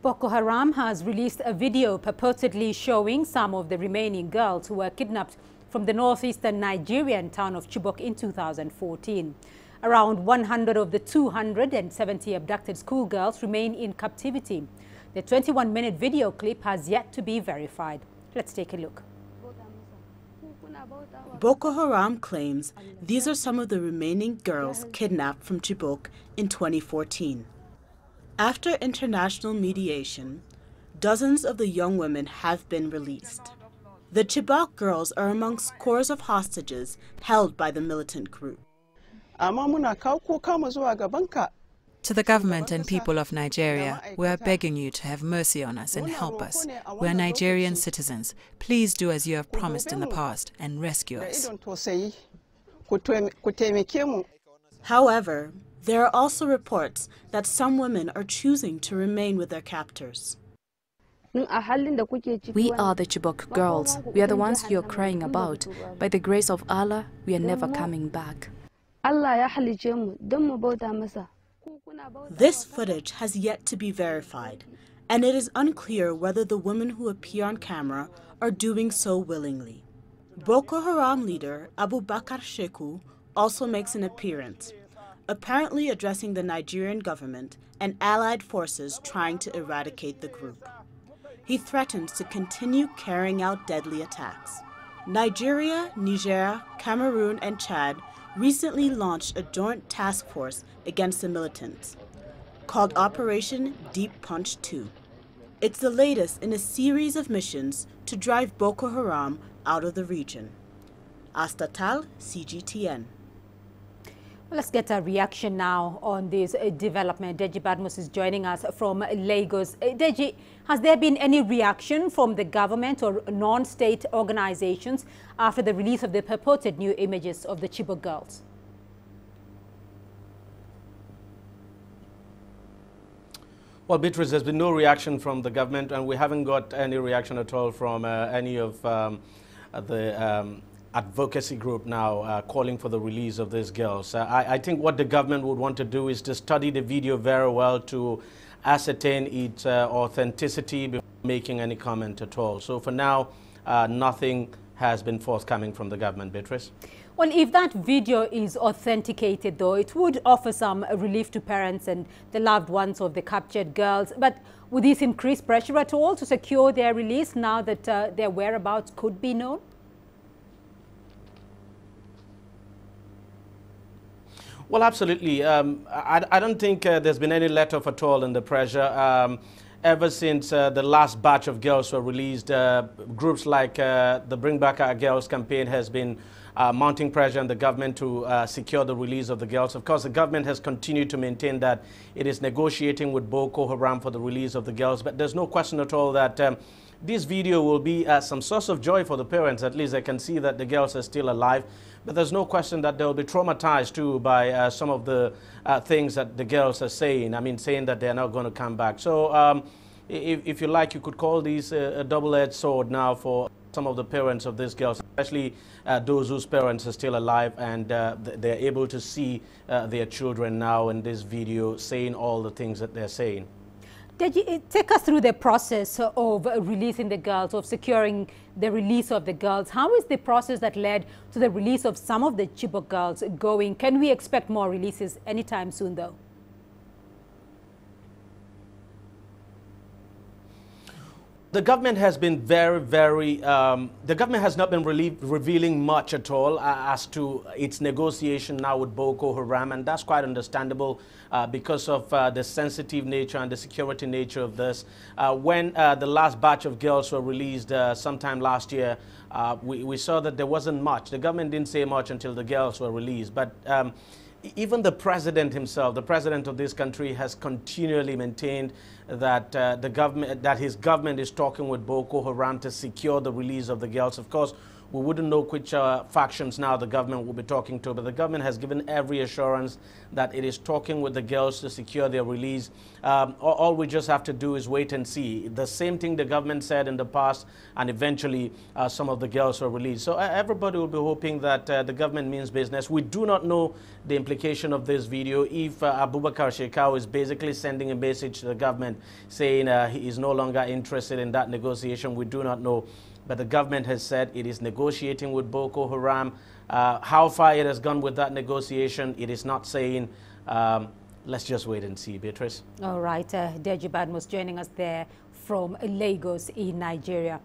Boko Haram has released a video purportedly showing some of the remaining girls who were kidnapped from the northeastern Nigerian town of Chibok in 2014. Around 100 of the 270 abducted schoolgirls remain in captivity. The 21-minute video clip has yet to be verified. Let's take a look. Boko Haram claims these are some of the remaining girls kidnapped from Chibok in 2014. After international mediation, dozens of the young women have been released. The Chibok girls are among scores of hostages held by the militant group. To the government and people of Nigeria, we are begging you to have mercy on us and help us. We are Nigerian citizens. Please do as you have promised in the past and rescue us. However, there are also reports that some women are choosing to remain with their captors. We are the Chibok girls. We are the ones you are crying about. By the grace of Allah, we are never coming back. This footage has yet to be verified, and it is unclear whether the women who appear on camera are doing so willingly. Boko Haram leader Abu Bakr Sheku also makes an appearance, apparently addressing the Nigerian government and allied forces trying to eradicate the group. He threatens to continue carrying out deadly attacks. Nigeria, Niger, Cameroon, and Chad recently launched a joint task force against the militants, called Operation Deep Punch 2. It's the latest in a series of missions to drive Boko Haram out of the region. Astatal, CGTN. Let's get a reaction now on this development. Deji Badmus is joining us from Lagos. Deji, has there been any reaction from the government or non-state organizations after the release of the purported new images of the Chibok girls? Well, Beatrice, there's been no reaction from the government, and we haven't got any reaction at all from any of the advocacy group now calling for the release of these girls. I think what the government would want to do is to study the video very well to ascertain its authenticity before making any comment at all. So for now, nothing has been forthcoming from the government, Beatrice. Well, if that video is authenticated, though, it would offer some relief to parents and the loved ones of the captured girls. But would this increase pressure at all to secure their release now that their whereabouts could be known? Well, absolutely. I don't think there's been any let-off at all in the pressure. Ever since the last batch of girls were released, groups like the Bring Back Our Girls campaign has been mounting pressure on the government to secure the release of the girls. Of course, the government has continued to maintain that it is negotiating with Boko Haram for the release of the girls, but there's no question at all that this video will be some source of joy for the parents. At least they can see that the girls are still alive. But there's no question that they'll be traumatized too by some of the things that the girls are saying. I mean, saying that they're not going to come back. So if you like, you could call these a double-edged sword now for some of the parents of these girls, especially those whose parents are still alive and they're able to see their children now in this video saying all the things that they're saying. Take us through the process of releasing the girls, of securing the release of the girls. How is the process that led to the release of some of the Chibok girls going? Can we expect more releases anytime soon, though? The government has been the government has not been really revealing much at all as to its negotiation now with Boko Haram, and that's quite understandable because of the sensitive nature and the security nature of this. When the last batch of girls were released sometime last year, we saw that there wasn't much. The government didn't say much until the girls were released, but even the president himself, the president of this country, has continually maintained that his government is talking with Boko Haram to secure the release of the girls. Of course, We wouldn't know which factions now the government will be talking to, but the government has given every assurance that it is talking with the girls to secure their release. All we just have to do is wait and see. The same thing the government said in the past, and eventually some of the girls were released. So everybody will be hoping that the government means business. We do not know the implication of this video. If Abubakar Shekau is basically sending a message to the government saying he is no longer interested in that negotiation, we do not know. But the government has said it is negotiating with Boko Haram. How far it has gone with that negotiation, it is not saying. Let's just wait and see, Beatrice. All right. Deji Badmus joining us there from Lagos in Nigeria.